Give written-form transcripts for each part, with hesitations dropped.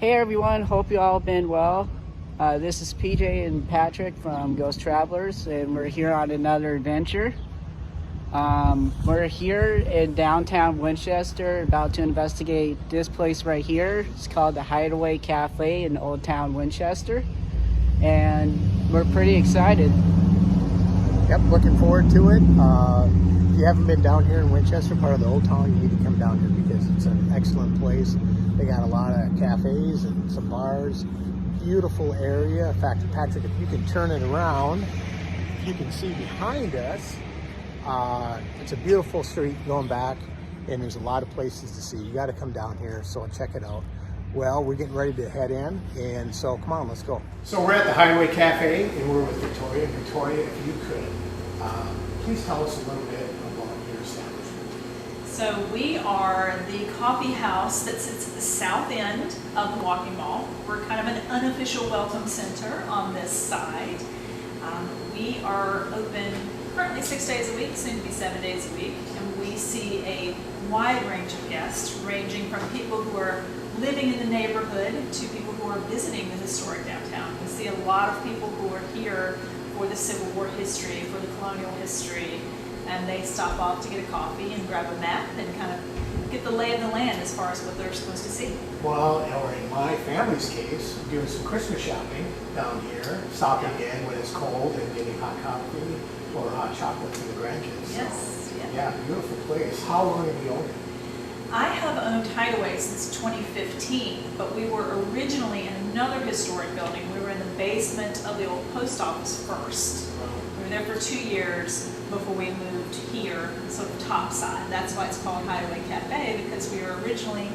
Hey everyone, hope you all been well. This is PJ and Patrick from Ghost Travelers, and we're here on another adventure. We're here in downtown Winchester, about to investigate this place right here. It's called the Hideaway Cafe in Old Town Winchester, and we're pretty excited. Yep, looking forward to it. If you haven't been down here in Winchester, part of the Old Town, you need to come down here because it's an excellent place. They got a lot of cafes and some bars. Beautiful area. In fact, Patrick, if you can turn it around, you can see behind us. It's a beautiful street going back, and there's a lot of places to see. You got to come down here, so check it out. Well, we're getting ready to head in, and so come on, let's go. So we're at the Hideaway Cafe, and we're with Victoria. Victoria, if you could, please tell us a little bit about your establishment. So we are the coffee house that sits at the south end of the Walking Mall. We're kind of an unofficial welcome center on this side. We are open currently 6 days a week, soon to be 7 days a week, and we see a wide range of guests, ranging from people who are living in the neighborhood to people who are visiting the historic downtown. We see a lot of people who are here for the Civil War history, for the colonial history, and they stop off to get a coffee and grab a map and kind of get the lay of the land as far as what they're supposed to see. Well, or in my family's case, doing some Christmas shopping down here, stopping in when it's cold and getting hot coffee or hot chocolate for the grandkids. Yes, So, yeah. yeah, beautiful place. How long have you owned it? I have owned Hideaway since 2015, but we were originally in another historic building. We were in the basement of the old post office first. We were there for 2 years before we moved here, sort of top side. That's why it's called Hideaway Cafe, because we were originally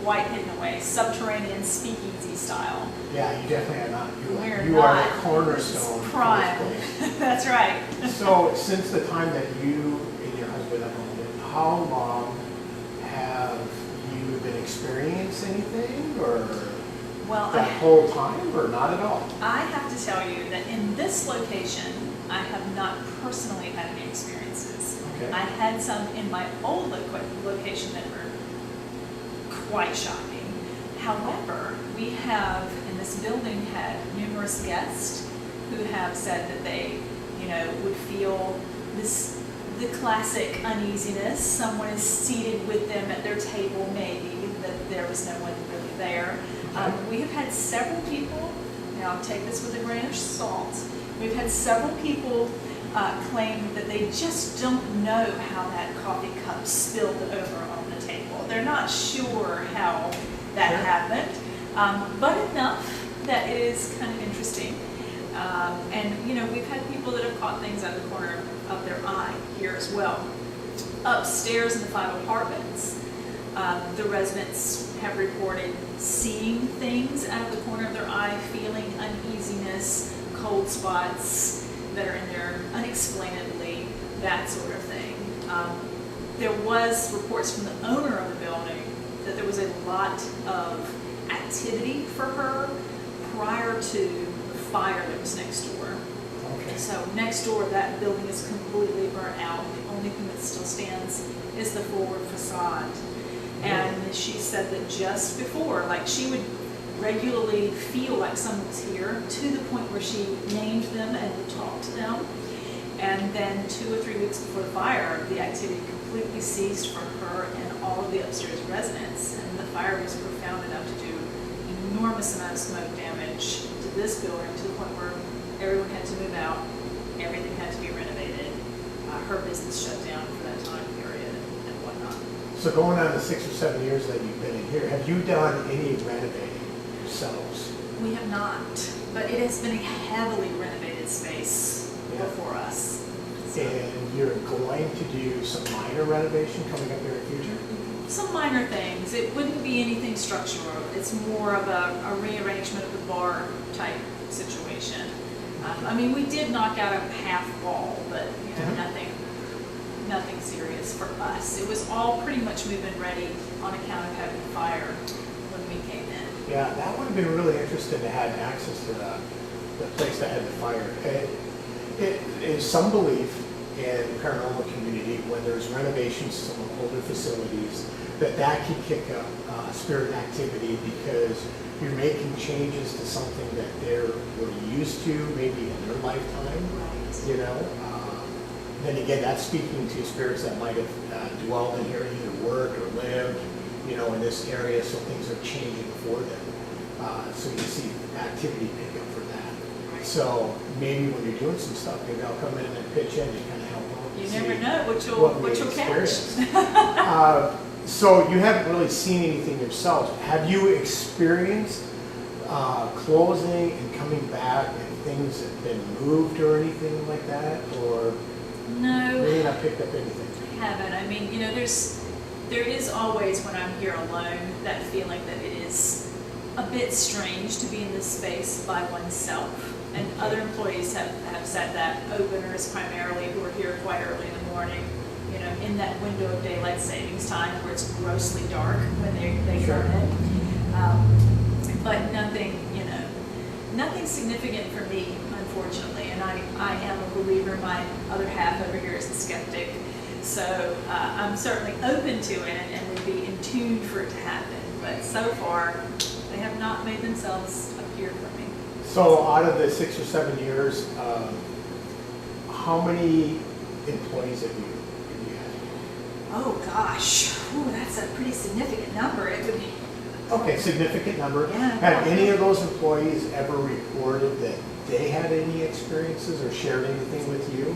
quite hidden away, subterranean speakeasy style. Yeah, you definitely are not. We're You not. are the cornerstone. It's prime. of this place. That's right. So, since the time that you and your husband have owned it, how long have you been experiencing anything, or Well, that whole time, or not at all? I have to tell you that in this location, I have not personally had any experiences. Okay. I had some in my old location that were quite shocking. However, we have, in this building, had numerous guests who have said that they, would feel the classic uneasiness. Someone is seated with them at their table, maybe, that there was no one really there. Okay. We have had several people, now take this with a grain of salt, we've had several people claim that they just don't know how that coffee cup spilled over on the table. They're not sure how that Sure. happened, but enough that it is kind of interesting. And we've had people that have caught things out of the corner of their eye here as well. Upstairs in the 5 apartments, the residents have reported seeing things out of the corner of their eye, feeling uneasiness, cold spots that are in there unexplainably, that sort of thing. There was reports from the owner of the building that there was a lot of activity for her prior to the fire that was next door. Okay. So next door, that building is completely burnt out. The only thing that still stands is the forward facade. And she said that just before, like, she would regularly feel like someone was here, to the point where she named them and would talk to them. And then 2 or 3 weeks before the fire, the activity completely ceased for her and all of the upstairs residents. And the fire was profound enough to do enormous amount of smoke damage to this building, to the point where everyone had to move out, everything had to be renovated. Her business shut down for that time period and whatnot. So going on the 6 or 7 years that you've been in here, have you done any renovating yourselves? We have not, but it has been a heavily renovated space Yeah. for us. And you're going to do some minor renovation coming up here in the future? Some minor things. It wouldn't be anything structural. It's more of a rearrangement of the bar type situation. We did knock out a half wall, but nothing serious for us. It was all pretty much move-in ready on account of having a fire when we came in. Yeah, that would have been really interesting to have access to the place that had the fire. It is some belief in the paranormal community when there's renovations to some older facilities, that can kick up spirit activity because you're making changes to something that they're used to maybe in their lifetime, you know. Then again, that's speaking to spirits that might have dwelled in here, either worked or lived, you know, in this area, so things are changing for them. So you see activity pick up for that. So maybe when you're doing some stuff, maybe I'll come in and pitch in and kind of help out. You never know what you'll catch. So you haven't really seen anything yourself. Have you experienced closing and coming back and things have been moved or anything like that? Or no, really not picked up anything? I haven't. I mean, you know, there is always, when I'm here alone, that feeling that it is a bit strange to be in this space by oneself. And other employees have said that, openers primarily, who are here quite early in the morning, you know, in that window of daylight savings time where it's grossly dark when they Sure. come in. But nothing, you know, nothing significant for me, unfortunately. And I am a believer. My other half over here is a skeptic. So I'm certainly open to it and would be in tune for it to happen. But so far, they have not made themselves appear for me. So out of the 6 or 7 years, how many employees have you had? Oh gosh, ooh, that's a pretty significant number. It would be. Okay, significant number. Yeah. Have any of those employees ever reported that they had any experiences or shared anything with you?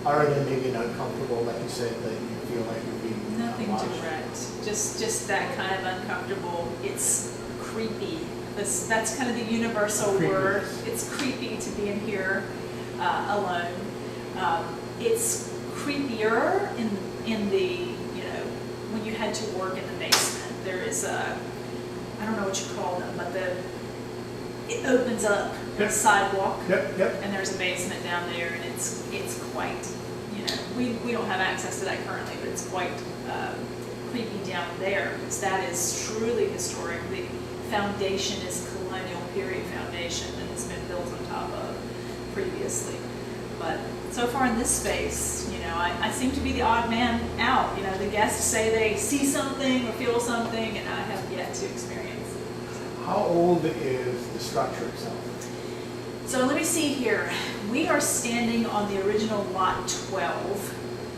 Other than maybe an uncomfortable, like you said, that you feel like you're being Nothing watched? direct. Just that kind of uncomfortable. It's creepy. That's kind of the universal word. Creepiness. It's creepy to be in here alone. It's creepier in the, you know, when you had to work in the basement. There is a, I don't know what you call them, but it opens up Yep. a sidewalk. Yep. And there's a basement down there, and it's quite, you know, we don't have access to that currently, but it's quite creepy down there because that is truly historic. The foundation is colonial period foundation that has been built on top of previously. But so far in this space, you know, I seem to be the odd man out. You know, the guests say they see something or feel something, and I have yet to experience it. How old is the structure itself? So let me see here. We are standing on the original lot 12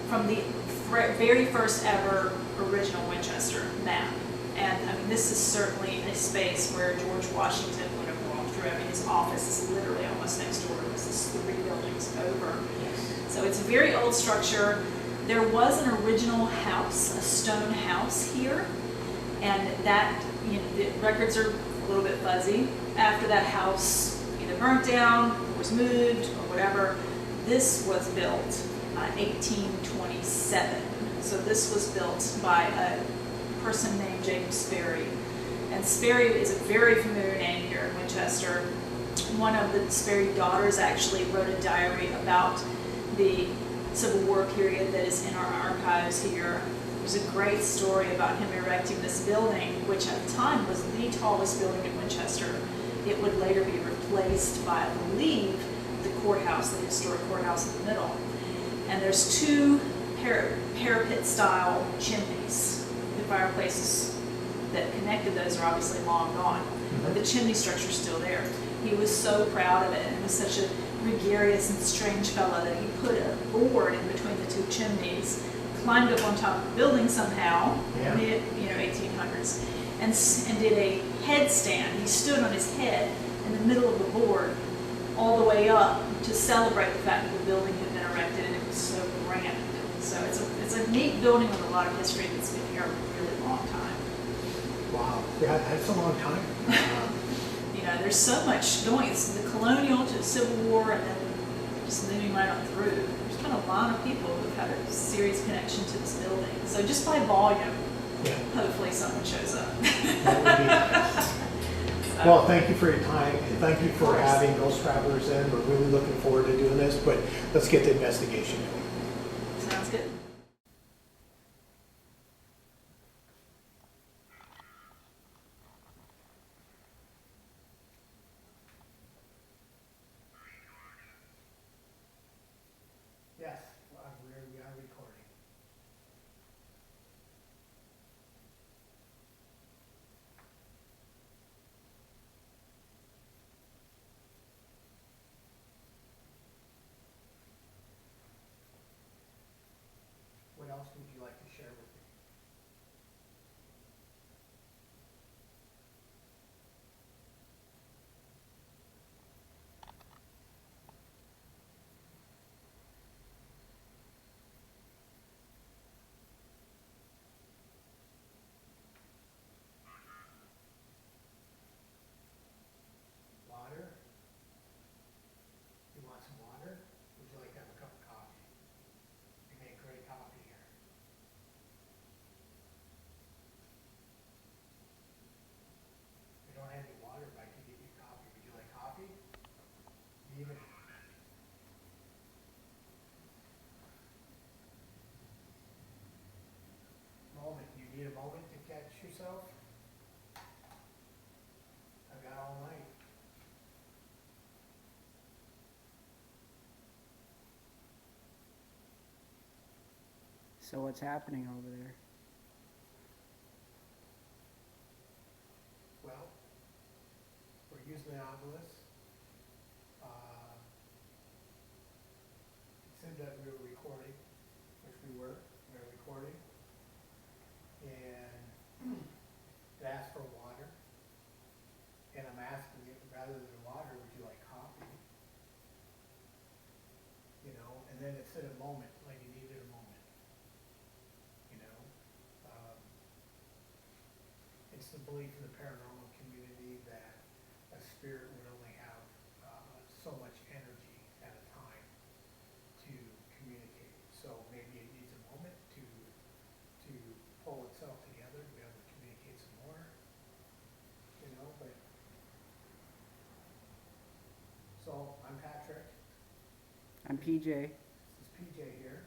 from the very first ever original Winchester map. And I mean, this is certainly a space where George Washington would have walked through. I mean, his office is literally almost next door. This is 3 buildings over. So it's a very old structure. There was an original house, a stone house here, and that, you know, the records are a little bit fuzzy. After that house either burnt down, or was moved, or whatever, this was built 1827. So this was built by a person named Jacob Sperry. And Sperry is a very familiar name here in Winchester. One of the Sperry daughters actually wrote a diary about the Civil War period that is in our archives here. There's a great story about him erecting this building, which at the time was the tallest building in Winchester. It would later be replaced by, I believe, the courthouse, the historic courthouse in the middle. And there's 2 parapet-style chimneys. The fireplaces that connected those are obviously long gone, but the chimney structure is still there. He was so proud of it, and was such a gregarious and strange fellow that he put a board in between the 2 chimneys, climbed up on top of the building somehow, mid 1800s, and did a headstand. He stood on his head in the middle of the board, all the way up, to celebrate the fact that the building had been erected, and it was so grand. So it's a neat building with a lot of history that's been here a really long time. Wow, yeah, that's a long time. You know, there's so much going. It's the colonial to the Civil War, and then just moving right on through. There's been a lot of people who've had a serious connection to this building. So just by volume, hopefully someone shows up. That would be nice. Well, thank you for your time, and thank you for having Ghost Travelers in. We're really looking forward to doing this, but let's get the investigation going. Sounds good. Yes, Even moment. You need a moment to catch yourself? I've got all night. So what's happening over there? Well, we're using the Ovilus. It said that we were recording, which we were recording. And it asked for water. And I'm asking it, rather than water, would you like coffee? You know, and then it said a moment, like you needed a moment. You know, it's the belief in the paranormal community that a spirit would only have so much energy at a time to communicate. So maybe it needs a moment to pull itself together, to be able to communicate some more. You know, but so I'm Patrick. I'm PJ. This is PJ here,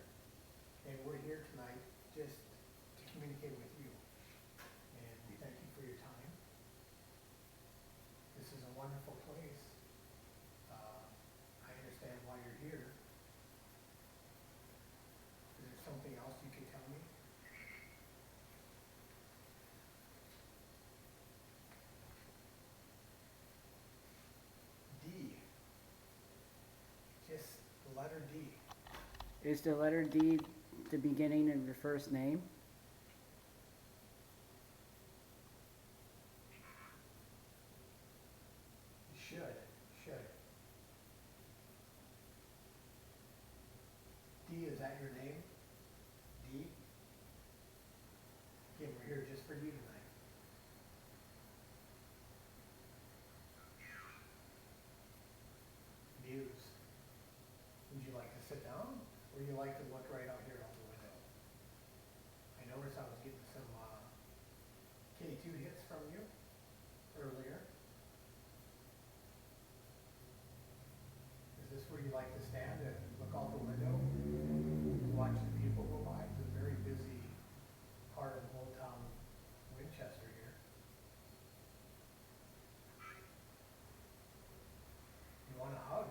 and we're here tonight just to communicate with you. And we thank you for your time. This is a wonderful place. I understand why you're here. Is there something else you can tell me? D. Just the letter D. Is the letter D the beginning of your first name? Should. D, is that your name? D? Again, we're here just for you tonight. Muse. Would you like to sit down, or would you like to look right out here out the window? I noticed I was getting some K2 hits from you earlier. Is this where you like to stand and look out the window, watch the people go by? It's a very busy part of Old Town Winchester here. You want a hug?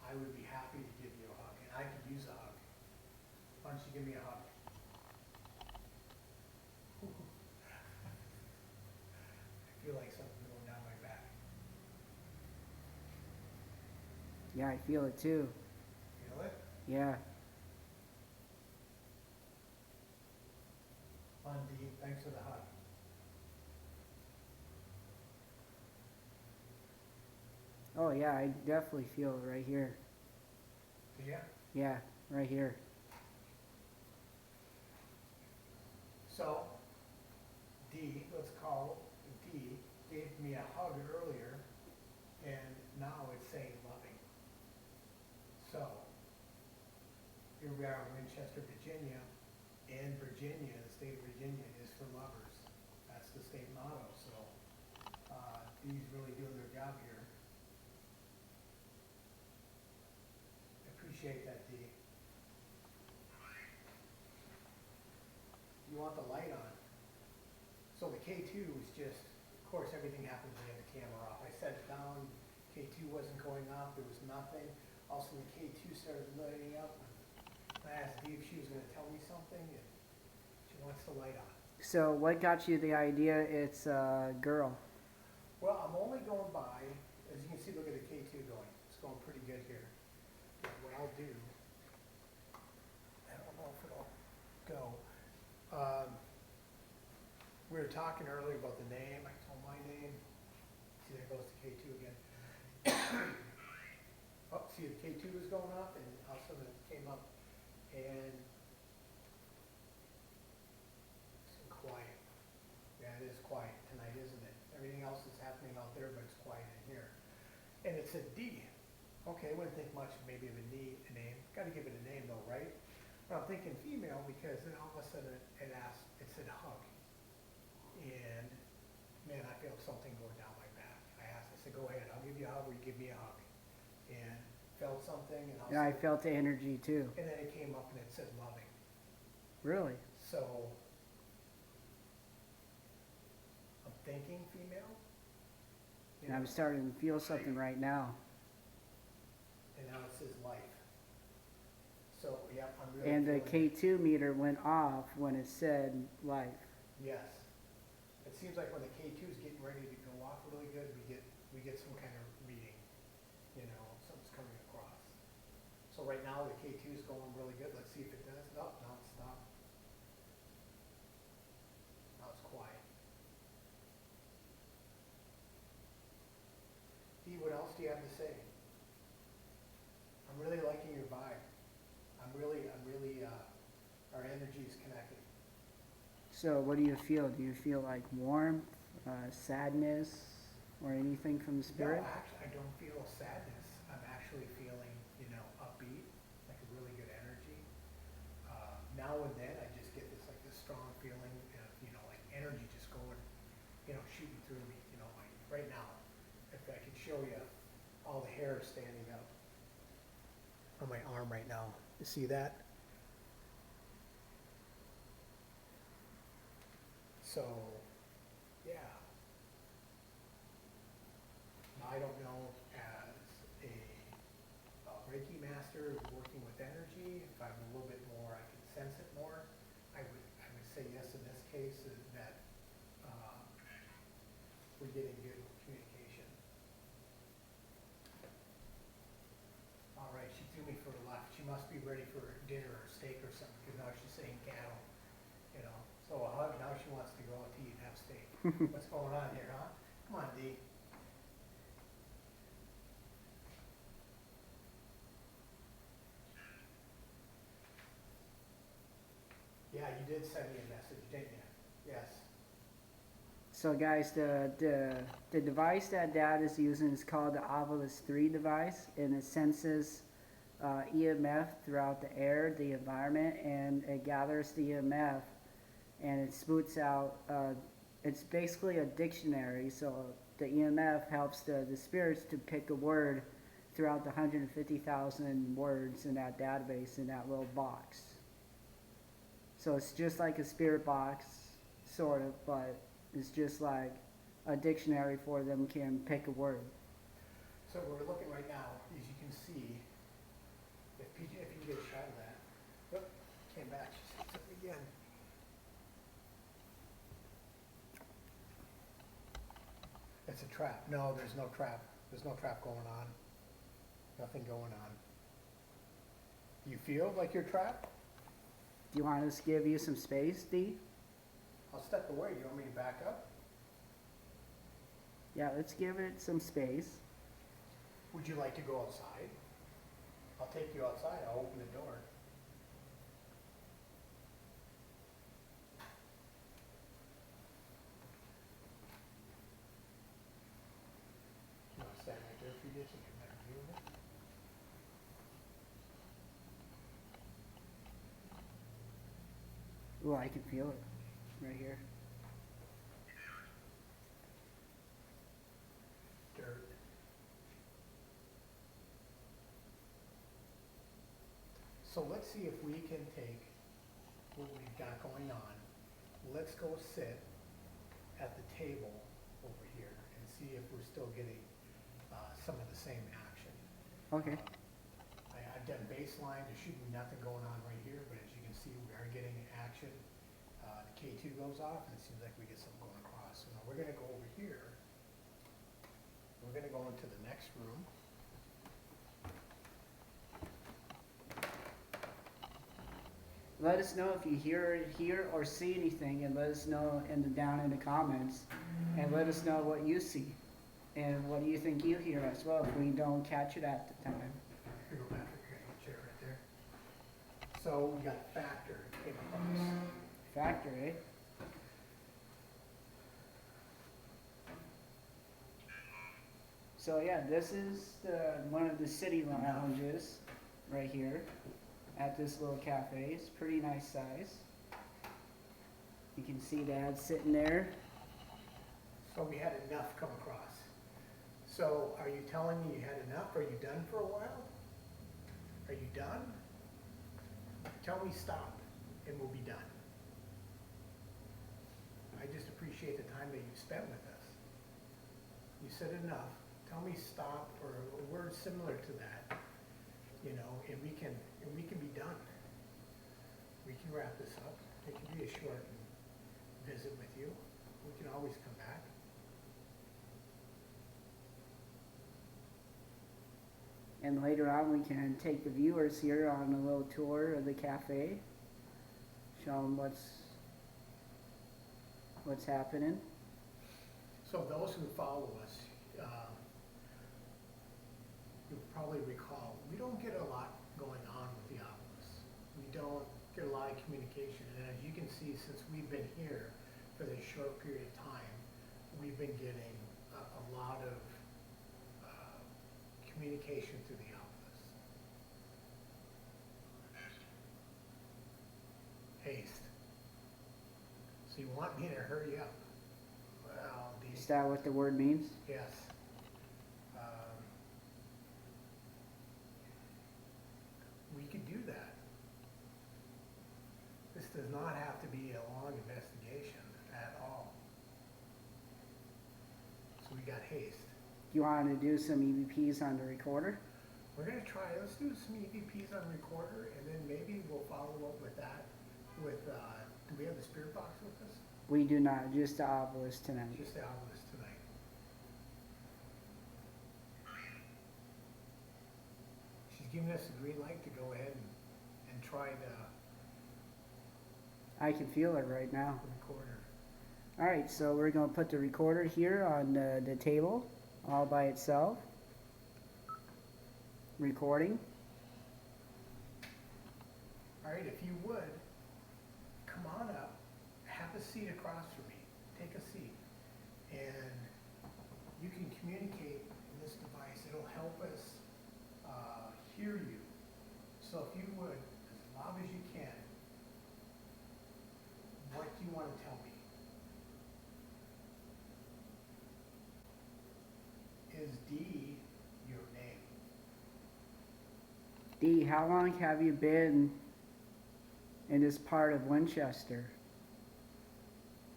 I would be happy to give you a hug, and I could use a hug. Why don't you give me a hug? I feel like something's going down my back. Yeah, I feel it too. Feel it? Yeah. Fun, D. Thanks for the hug. Oh yeah, I definitely feel it right here. Yeah. Yeah, right here. So, D, let's call D, gave me a hug earlier, and now it's saying loving. So, here we are in Winchester, Virginia, and Virginia, the state of Virginia, is for lovers. That's the state motto, so D's really doing their job here. I appreciate that, D. You want the light on. So the K2 was just, of course, everything happens when you have the camera off. I set it down, K2 wasn't going off, there was nothing. All of a sudden the K2 started lighting up. I asked Dee if she was going to tell me something, and she wants the light on. So what got you the idea it's a girl? Well, I'm only going by, as you can see, look at the K2 going. It's going pretty good here. And what I'll do, I don't know if it'll go. We were talking earlier about the name. I told my name. See, there goes the K2 again. Oh, see, the K2 was going off, and all of a sudden it came up, and it's quiet. Yeah, it is quiet tonight, isn't it? Everything else is happening out there, but it's quiet in here. And it said D. Okay, I wouldn't think much maybe of a name. Got to give it a name though, right? But I'm thinking female because then all of a sudden it said hug. And man, I felt something going down my back. I asked, I said, go ahead, I'll give you a hug or you give me a hug. and felt something, and Yeah, I felt the energy too. and then it came up and it said loving. Really? So I'm thinking female. You And I'm know, starting to feel something right now. and now it says life. So yeah, I'm really And the feeling it. K2 meter went off when it said life. Yes. It seems like when the K2 is getting ready to go off really good, we get some kind of reading, you know, something's coming across. So right now the K2 is going really good. Let's see if it does. Oh, now it's stopped. Now it's quiet. Dee, what else do you have to say? I'm really liking your vibe. Our energy is connecting. So what do you feel? Do you feel like warmth, sadness, or anything from the spirit? No, actually, I don't feel sadness. I'm actually feeling, you know, upbeat, like a really good energy. Now and then, I just get this strong feeling of, you know, like energy just going, you know, shooting through me. You know, like right now, if I could show you all the hair standing up on my arm right now. You see that? So, yeah. Now, I don't know as a Reiki master working with energy, if I'm a little bit more, I can sense it more. I would say yes in this case, is that we're getting good communication. All right, she threw me for a laugh. She must be ready for dinner or steak or something, because now she's saying cattle, you know. So a hug, now she wants to go out to eat and have steak. What's going on here, huh? Come on, Dee. Yeah, you did send me a message, didn't you? Yes. So guys, the device that Dad is using is called the Ovilus 3 device, and it senses EMF throughout the air, the environment, and it gathers the EMF and it spoots out. It's basically a dictionary, so the EMF helps the spirits to pick a word throughout the 150,000 words in that database in that little box. So it's just like a spirit box, sort of, but it's just like a dictionary for them can pick a word. So we're looking right now, as you can see, if you can get a shot of that. Whoop, came back, she said something again. It's a trap. No, there's no trap. There's no trap going on. Nothing going on. Do you feel like you're trapped? Do you want us to give you some space, Dee? I'll step away. You want me to back up? Yeah, let's give it some space. Would you like to go outside? I'll take you outside. I'll open the door. You want to stand right there for you so you can better view of it? Oh, I can feel it right here. Dirt. So let's see if we can take what we've got going on. Let's go sit at the table over here and see if we're still getting some of the same action. Okay. I've done baseline, there should be nothing going on right here, but as you can see, we are getting action. The K2 goes off, and it seems like we get something going across. So now we're going to go over here. We're going to go into the next room. Let us know if you hear or see anything, and let us know down in the comments, and let us know what you see, and what do you think you hear as well if we don't catch it at the time. Here, go Patrick, here, chair right there. So we got factor came across. Factor, eh? So yeah, this is one of the city lounges right here at this little cafe. It's pretty nice size. You can see Dad sitting there. So we had enough come across. So are you telling me you had enough? Are you done for a while? Are you done? Tell me stop and we'll be done. I just appreciate the time that you spent with us. You said enough. Tell me stop or a word similar to that, you know, and we can be done. We can wrap this up. It can be a short visit with you. We can always come back. And later on, we can take the viewers here on a little tour of the cafe. Show them what's happening. So those who follow us, you'll probably recall, we don't get a lot going on with the Ovilus. We don't get a lot of communication. And as you can see, since we've been here for this short period of time, we've been getting a lot of communication through the Ovilus. Haste. So you want me to hurry up? Well, Is that what the word means? yes. We could do that. This does not have to be a long investigation at all. So we got haste. You want to do some EVPs on the recorder? We're gonna try, let's do some EVPs on recorder and then maybe we'll follow up with that with, do we have the spirit box with us? We do not, just the Ovilus tonight. Just the Ovilus tonight. She's giving us a green light to go ahead and try the I can feel it right now. recorder. All right, so we're going to put the recorder here on the table, all by itself. Recording. All right, if you would, come on up, have a seat across from me, take a seat, and you can communicate in this device. It'll help us hear you. So if you would, as loud as you can, what do you want to tell me? Is D your name? Dee, how long have you been in this part of Winchester?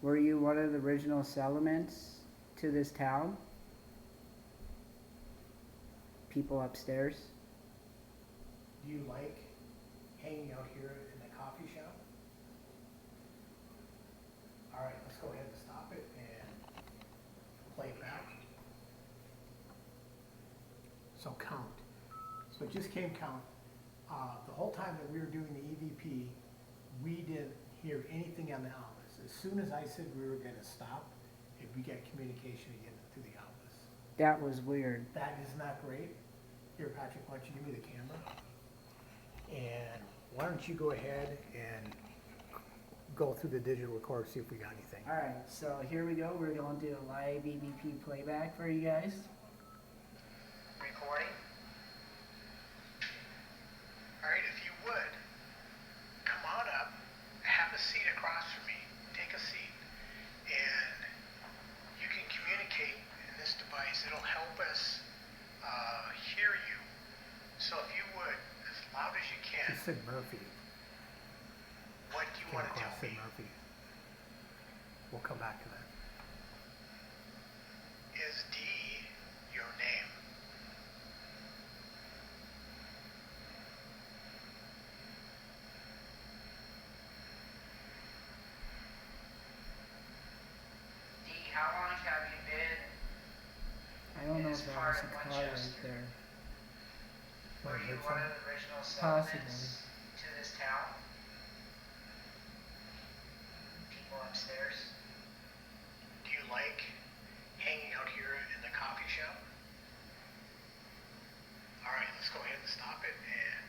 Were you one of the original settlements to this town? People upstairs? Do you like hanging out here in the coffee shop? All right, let's go ahead and stop it and play it back. So count. So it just came count. The whole time that we were doing the EVP, we didn't hear anything on the Ovilus. As soon as I said we were going to stop, we got communication again through the Ovilus. That was weird. That is not great. Here, Patrick, why don't you give me the camera? And why don't you go ahead and go through the digital recorder, see if we got anything. All right, so here we go. We're going to do a live EVP playback for you guys. Recording. All right, if you would, come on up, have a seat across from me, take a seat, and you can communicate in this device. It'll help us hear you. So if you would, as loud as you can. He said Murphy. What do you want to tell me? Murphy. We'll come back to that. Is D your name? Dee, how long have you been? I don't know if that was a car right there. Were you one of the original Possibly. settlements to this town? People upstairs? Do you like hanging out here in the coffee shop? All right, let's go ahead and stop it and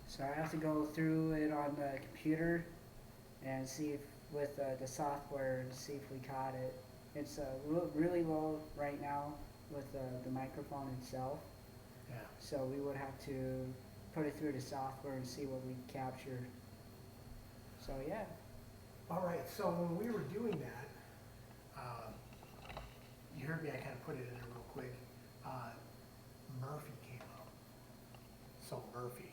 So I have to go through it on the computer and see if with the software and see if we caught it. It's really low right now with the microphone itself. yeah. So we would have to put it through the software and see what we captured. So yeah, All right, so when we were doing that, you heard me, I kind of put it in there real quick. Murphy came up. So Murphy.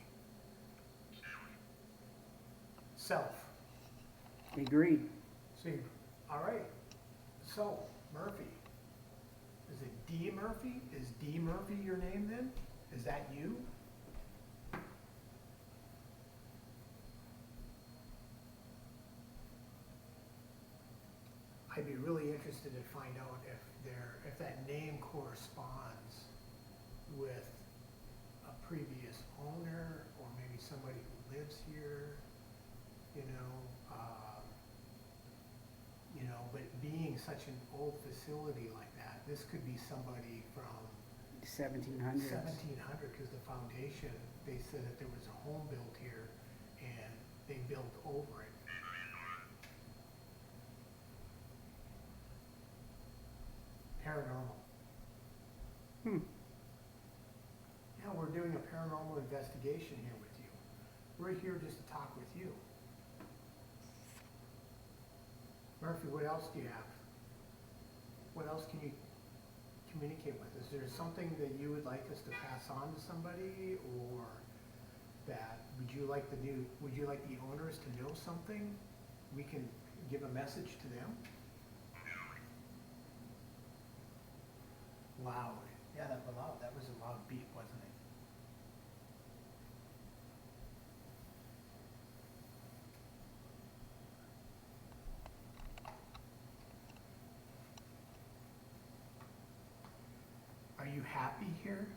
Self. Agreed. See, all right. So, Murphy. Is it D Murphy? Is D Murphy your name then? Is that you? I'd be really interested to find out if that name corresponds with a previous owner or maybe somebody who lives here, you know. But being such an old facility like that, this could be somebody from 1700s. 1700, because the foundation, they said that there was a home built here and they built over it. Paranormal. Yeah, we're doing a paranormal investigation here with you. We're here just to talk with you. Murphy, what else do you have? What else can you communicate with? Is there something that you would like us to pass on to somebody, or that would you like the owners to know something? We can give a message to them. Loud. Yeah, that was a loud beep, wasn't it? Are you happy here?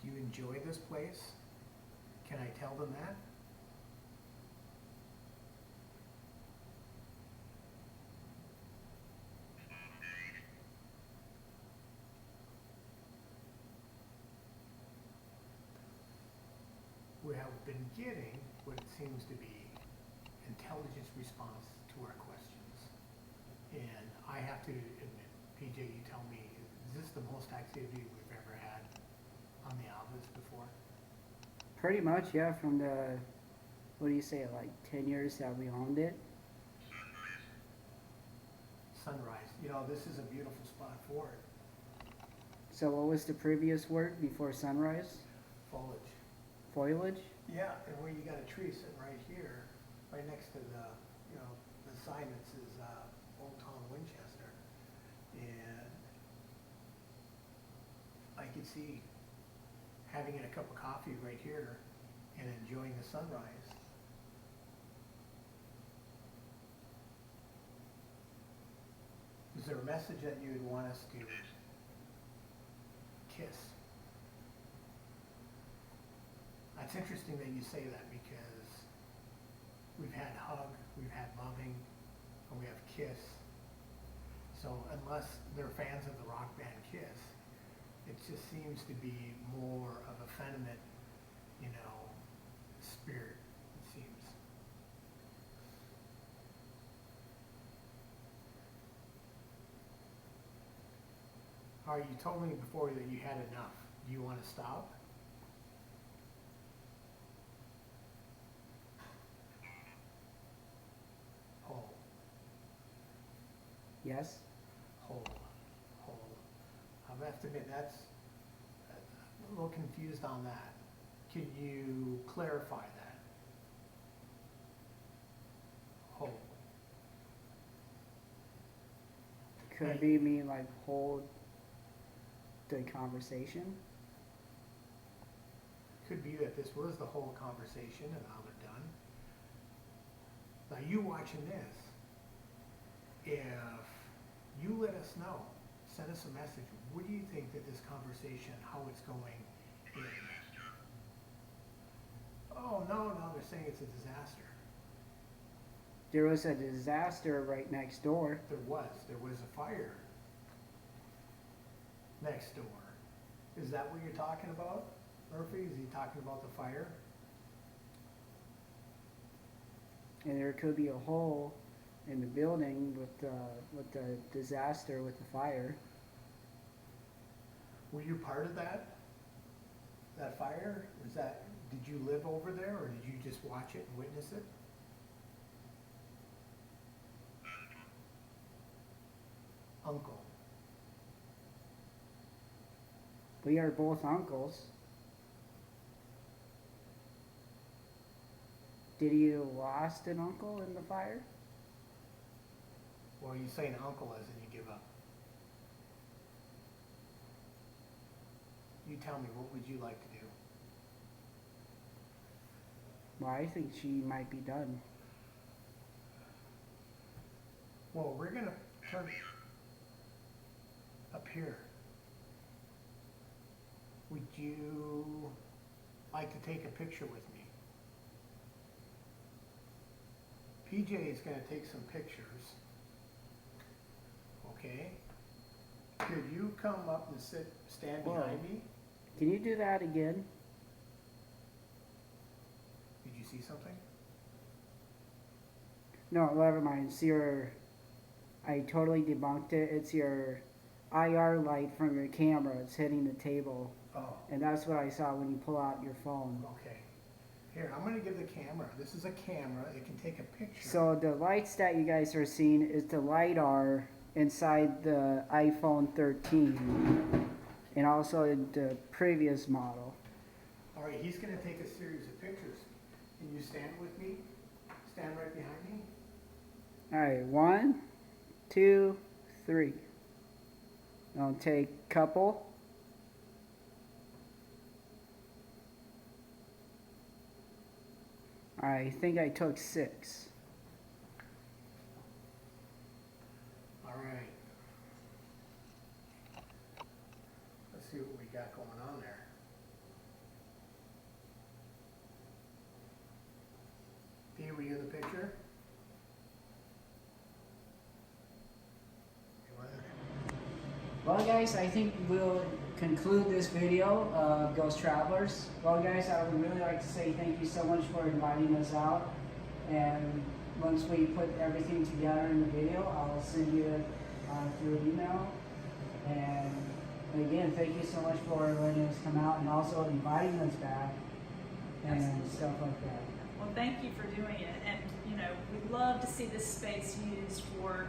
Do you enjoy this place? Can I tell them that? We have been getting what it seems to be intelligence response to our questions. And I have to admit, PJ, you tell me, is this the most activity we've ever had on the Ovilus before? Pretty much, yeah, from the, what do you say, like 10 years that we owned it? Sunrise. You know, this is a beautiful spot for it. So what was the previous word before sunrise? Foliage. Foliage? Yeah, and where you got a tree sitting right here, right next to the, the sign that says Old Town Winchester. And I could see having a cup of coffee right here and enjoying the sunrise. Is there a message that you would want us to kiss? It's interesting that you say that, because we've had hug, we've had loving, and we have kiss. So unless they're fans of the rock band Kiss, it just seems to be more of a feminine, spirit, it seems. All right, you told me before that you had enough. Do you want to stop? Hold. Yes? Hold. I have to admit, I'm a little confused on that. Can you clarify that? Hold. Could be me like hold the conversation. Could be that this was the whole conversation and now they're done. Now you watching this, if you let us know, send us a message, what do you think that this conversation, how it's going is? Oh, no, they're saying it's a disaster. There was a disaster right next door. There was a fire next door. Is that what you're talking about, Murphy? Is he talking about the fire? And there could be a hole in the building with the disaster with the fire. Were you part of that fire? Did you live over there, or did you just watch it and witness it? Uncle. We are both uncles. Did you lost an uncle in the fire? Well, you saying uncle as in you give up. You tell me, what would you like to do? Well, I think she might be done. Well, we're gonna turn up here. Would you like to take a picture with me? PJ is gonna take some pictures. Okay? Could you come up and stand behind me? Can you do that again? Did you see something? No, never mind. It's I totally debunked it. It's your IR light from your camera. It's hitting the table. Oh, And that's what I saw when you pull out your phone. okay. Here, I'm gonna give the camera. This is a camera. It can take a picture. So the lights that you guys are seeing is the LiDAR inside the iPhone 13 and also in the previous model. All right, he's gonna take a series of pictures. Can you stand with me? Stand right behind me. All right, 1, 2, 3. I'll take couple. I think I took 6. All right. Let's see what we got going on there. P, were you in the picture? You wanna- Well, guys, I think we'll conclude this video of Ghost Travelers. Well, guys, I would really like to say thank you so much for inviting us out. And once we put everything together in the video, I'll send you it through email. And again, thank you so much for letting us come out and also inviting us back and Absolutely. stuff like that. Well, thank you for doing it, and we'd love to see this space used for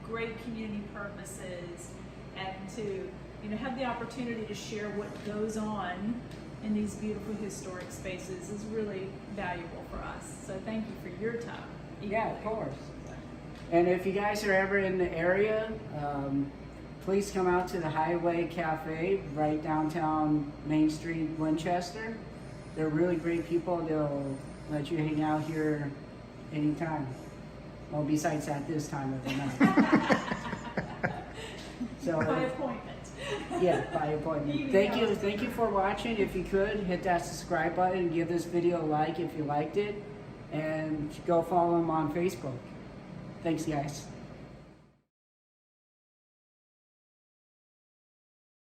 great community purposes, and to have the opportunity to share what goes on in these beautiful historic spaces is really valuable for us. So thank you for your time. Yeah, of course. And if you guys are ever in the area, please come out to the Hideaway Cafe right downtown Main Street, Winchester. They're really great people. They'll let you hang out here anytime. Well, besides at this time of the night. So, By appointment. yeah, by appointment. Thank you for watching. If you could, hit that subscribe button, give this video a like if you liked it, and go follow them on Facebook. Thanks, guys.